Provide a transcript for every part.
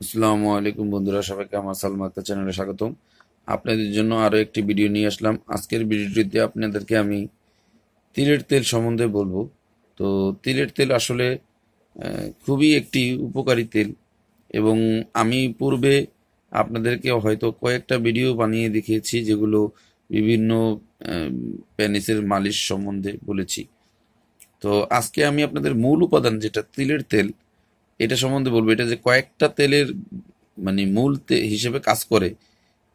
আসসালামু আলাইকুম বন্ধুরা, সবাইকে আমার সালমা আক্তার চ্যানেলে স্বাগতম। আপনাদের জন্য আরো একটি ভিডিও নিয়ে আসলাম। আজকের ভিডিওটিতে আপনাদেরকে আমি তিলের তেল সম্বন্ধে বলবো। তো তিলের তেল আসলে খুবই একটি উপকারী তেল, এবং আমি পূর্বে আপনাদেরকে হয়তো কয়েকটা ভিডিও বানিয়ে দেখিয়েছি যেগুলো বিভিন্ন পেনিসের মালিশ সম্বন্ধে বলেছি। তো আজকে আমি আপনাদের মূল উপাদান যেটা তিলের তেল, এটা সম্বন্ধে বলবো। এটা যে কয়েকটা তেলের মানে মূল হিসেবে কাজ করে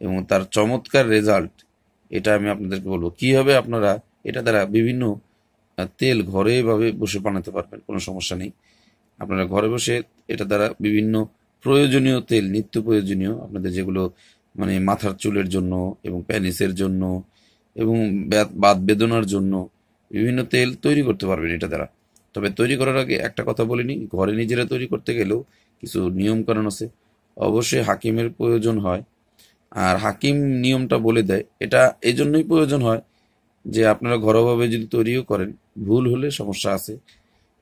এবং তার চমৎকার রেজাল্ট, এটা আমি আপনাদেরকে বলবো কিভাবে আপনারা এটা দ্বারা বিভিন্ন তেল ঘরে ভাবে বসে বানাতে পারবেন, কোনো সমস্যা নেই। আপনারা ঘরে বসে এটা দ্বারা বিভিন্ন প্রয়োজনীয় তেল, নিত্য প্রয়োজনীয় আপনাদের যেগুলো মানে মাথার চুলের জন্য এবং প্যানিসের জন্য এবং বাত বেদনার জন্য বিভিন্ন তেল তৈরি করতে পারবেন এটা দ্বারা। তবে তৈরি করার আগে একটা কথা বলিনি, ঘরে নিজেরা তৈরি করতে গেলেও কিছু নিয়ম কানুন আছে। অবশ্যই হাকিমের প্রয়োজন হয়, আর হাকিম নিয়মটা বলে দেয়। এটা এই জন্যই প্রয়োজন হয় যে আপনারা ঘরোয়াভাবে যদি তৈরিও করেন, ভুল হলে সমস্যা আছে।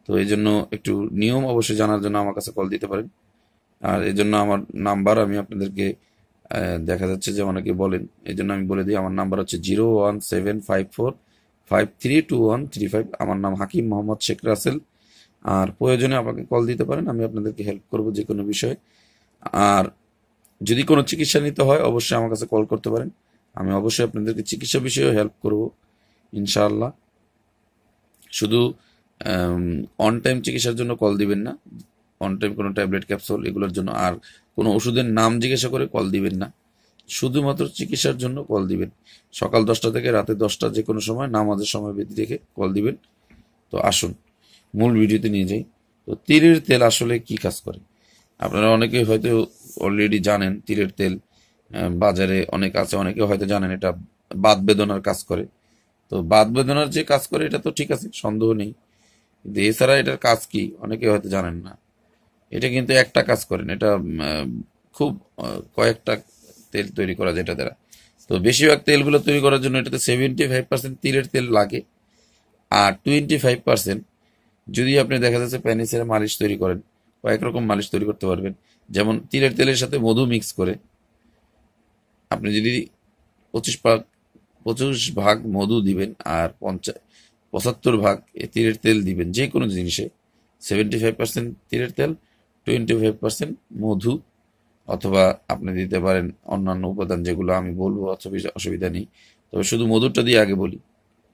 তো এই জন্য একটু নিয়ম অবশ্যই জানার জন্য আমার কাছে কল দিতে পারেন। আর এই জন্য আমার নাম্বার আমি আপনাদেরকে দেখা যাচ্ছে যে অনেকে বলেন, এই জন্য আমি বলে দিই। আমার নাম্বার হচ্ছে 01754532135। আমার নাম হাকিম মোহাম্মদ শেখ রাসেল। আর প্রয়োজনে আমাকে কল দিতে পারেন, আমি আপনাদেরকে হেল্প করব যে কোনো বিষয়ে। আর যদি কোনো চিকিৎসা নিতে হয় অবশ্যই আমার কাছে কল করতে পারেন, আমি অবশ্যই আপনাদেরকে চিকিৎসা বিষয়েও হেল্প করব ইনশাআল্লাহ। শুধু অন টাইম চিকিৎসার জন্য কল দিবেন না, অন টাইম কোনো ট্যাবলেট ক্যাপসুল এগুলোর জন্য আর কোনো ওষুধের নাম জিজ্ঞাসা করে কল দিবেন না। শুধুমাত্র চিকিৎসার জন্য কল দিবেন। সকাল 10টা থেকে রাতে 10টা যে কোনো সময়, নামাজের সময় বেঁধে রেখে কল দিবেন। তো আসুন মূল ভিডিওতে নিয়ে যাই। তো তিলের তেল আসলে কি কাজ করে আপনারা অনেকে হয়তো অলরেডি জানেন। তিলের তেল বাজারে অনেক আছে, অনেকে হয়তো জানেন এটা বাত বেদনার কাজ করে। তো বাত বেদনার যে কাজ করে এটা তো ঠিক আছে, সন্দেহ নেই, কিন্তু এছাড়া এটার কাজ কি অনেকে হয়তো জানেন না। এটা কিন্তু একটা কাজ করেন, এটা খুব কয়েকটা তেল তৈরি করা যেটা দ্বারা। তো বেশিরভাগ তেলগুলো তৈরি করার জন্য এটাতে 75% তিলের তেল লাগে। আর 25% যদি আপনি দেখা যাচ্ছে প্যানিসের মালিশ তৈরি করেন, কয়েক রকম মালিশ তৈরি করতে পারবেন। যেমন তিলের তেলের সাথে মধু মিক্স করে আপনি যদি 25 ভাগ 25 ভাগ মধু দিবেন আর 75 ভাগ তিলের তেল দিবেন যে কোনো জিনিসে। 75% তিলের তেল, 25% মধু, অথবা আপনি দিতে পারেন অন্যান্য উপাদান যেগুলো আমি বলবো, অসুবিধা নেই। তবে শুধু মধুরটা দিয়ে আগে বলি।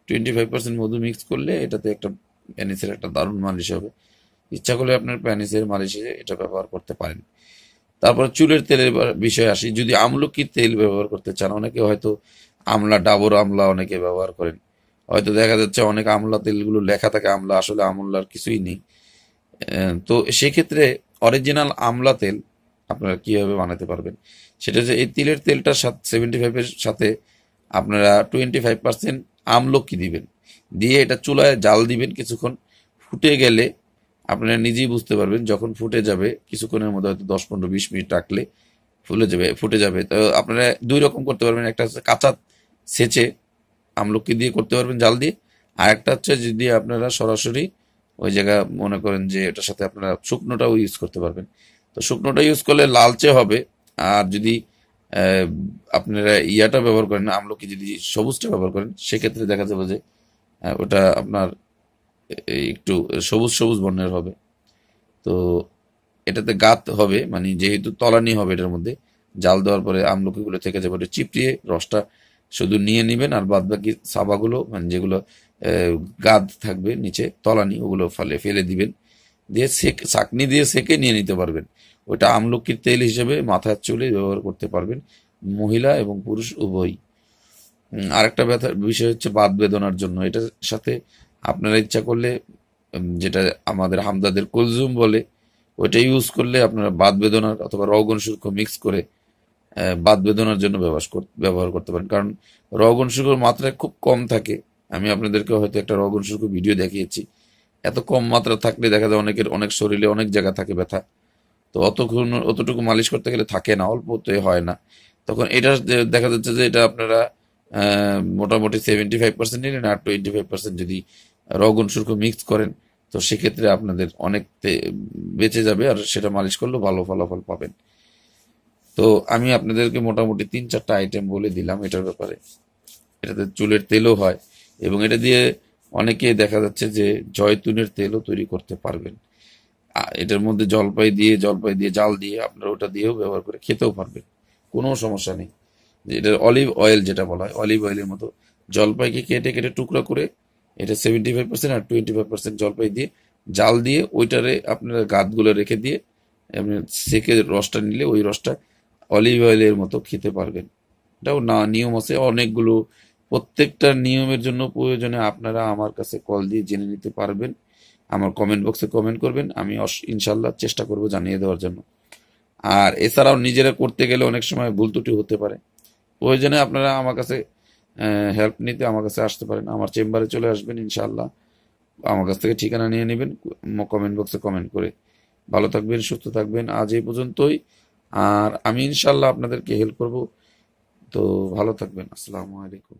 25% মধু মিক্স করলে এটাতে একটা প্যানিসের একটা দারুণ মালিশ হবে। ইচ্ছা করলে আপনার প্যানিসের মালিশে এটা ব্যবহার করতে পারেন। তারপরে চুলের তেলের বিষয়ে আসি। যদি আমলকির তেল ব্যবহার করতে চান, অনেকে হয়তো আমলা, ডাবর আমলা অনেকে ব্যবহার করেন। হয়তো দেখা যাচ্ছে অনেক আমলা তেলগুলো লেখা থাকে আমলা, আসলে আমলার কিছুই নেই। তো সেক্ষেত্রে অরিজিনাল আমলা তেল আপনারা কিভাবে বানাতে পারবেন সেটা যে এই তিলের তেলটার সাথে 75-এর সাথে আপনারা 25% আমলকি দিবেন, দিয়ে এটা চুলায় জাল দিবেন কিছুক্ষণ। ফুটে গেলে আপনারা নিজেই বুঝতে পারবেন, যখন ফুটে যাবে কিছুক্ষণের মধ্যে, হয়তো 10, 15, 20 মিনিট রাখলে ফুটে যাবে। তো আপনারা দুই রকম করতে পারবেন, একটা হচ্ছে কাঁচা সেচে আমলকি দিয়ে করতে পারবেন জাল দিয়ে, আর একটা হচ্ছে যদি আপনারা সরাসরি ওই জায়গা মনে করেন যে এটার সাথে আপনারা শুকনোটাও ইউজ করতে পারবেন। তো শুকনোটা ইউজ করলে লালচে হবে। আর যদি আহ, আপনারা ইয়াটা ব্যবহার করেন, আমলকি যদি সবুজটা ব্যবহার করেন, সেক্ষেত্রে দেখা যাবে যে ওটা আপনার একটু সবুজ সবুজ বর্ণের হবে। তো এটাতে গাত হবে, মানে যেহেতু তলানি হবে এটার মধ্যে, জাল দেওয়ার পরে আমলকিগুলো থেকে যাবে, ওটা চিপড়িয়ে রসটা শুধু নিয়ে নেবেন, আর বাদ বাকি সাবাগুলো মানে যেগুলো গাদ থাকবে নিচে তলানি, ওগুলো ফেলে ফেলে দিবেন। দিয়ে ছাঁকনি দিয়ে সেকে নিয়ে নিতে পারবেন। ওটা আমলকির তেল হিসেবে মাথার চুলে ব্যবহার করতে পারবেন, মহিলা এবং পুরুষ উভয়ই। আরেকটা ব্যথার বিষয় হচ্ছে বাত বেদনার জন্য। এটার সাথে আপনারা ইচ্ছা করলে যেটা আমাদের হামদাদের কুলজুম বলে, ওইটা ইউজ করলে আপনারা বাত বেদনার অথবা রগন সুর্খ মিক্স করে বাত বেদনার জন্য ব্যবহার করতে পারেন। কারণ রগন সুর্খর মাত্রা খুব কম থাকে। আমি আপনাদেরকে হয়তো একটা রগন সুর্খ ভিডিও দেখিয়েছি। এত কম মাত্রা থাকলে দেখা যায় অনেকের অনেক শরীরে অনেক জায়গা থাকে ব্যথা। তো অতটুকু মালিশ করতে গেলে থাকে না, অল্পতে হয় না। তখন এটা দেখা যাচ্ছে যে এটা আপনারা মোটামুটি 75% নিলেন, আর 25% যদি রগন সুর্খ মিক্স করেন, তো সেক্ষেত্রে আপনাদের অনেক বেঁচে যাবে, আর সেটা মালিশ করলেও ভালো ফলাফল পাবেন। তো আমি আপনাদেরকে মোটামুটি 3-4টা আইটেম বলে দিলাম এটার ব্যাপারে। এটাতে চুলের তেলও হয় এবং এটা দিয়ে অনেকে দেখা যাচ্ছে যে জয়তুনের তেলও তৈরি করতে পারবেন। এটার মধ্যে জলপাই দিয়ে জাল দিয়ে আপনারা ওটা দিয়েও ব্যবহার করে খেতেও পারবেন, কোনো সমস্যা নেই। এটা অলিভ অয়েল যেটা বলা হয়, অলিভ অয়েলের মতো জলপাইকে কেটে কেটে টুকরা করে এটা 75% আর 25% জলপাই দিয়ে জাল দিয়ে ওইটারে আপনারা গাঁতগুলো রেখে দিয়ে আপনি সেকে রসটা নিলে ওই রসটা অলিভ অয়েলের মতো খেতে পারবেন। এটাও না নিয়ম আছে অনেকগুলো। প্রত্যেকটা নিয়মের জন্য প্রয়োজনে আপনারা আমার কাছে কল দিয়ে জেনে নিতে পারবেন। আমার কমেন্ট বক্সে কমেন্ট করবেন, আমি ইনশাল্লাহ চেষ্টা করব জানিয়ে দেওয়ার জন্য। আর এছাড়াও নিজেরা করতে গেলে অনেক সময় ভুল ত্রুটি হতে পারে, প্রয়োজনে আপনারা আমার কাছে হেল্প নিতে আমার কাছে আসতে পারেন, আমার চেম্বারে চলে আসবেন ইনশাল্লাহ। আমার কাছ থেকে ঠিকানা নিয়ে নেবেন কমেন্ট বক্সে কমেন্ট করে। ভালো থাকবেন, সুস্থ থাকবেন, আজ এই পর্যন্তই। আর আমি ইনশাল্লাহ আপনাদেরকে হেল্প করব। তো ভালো থাকবেন, আসসালামু আলাইকুম।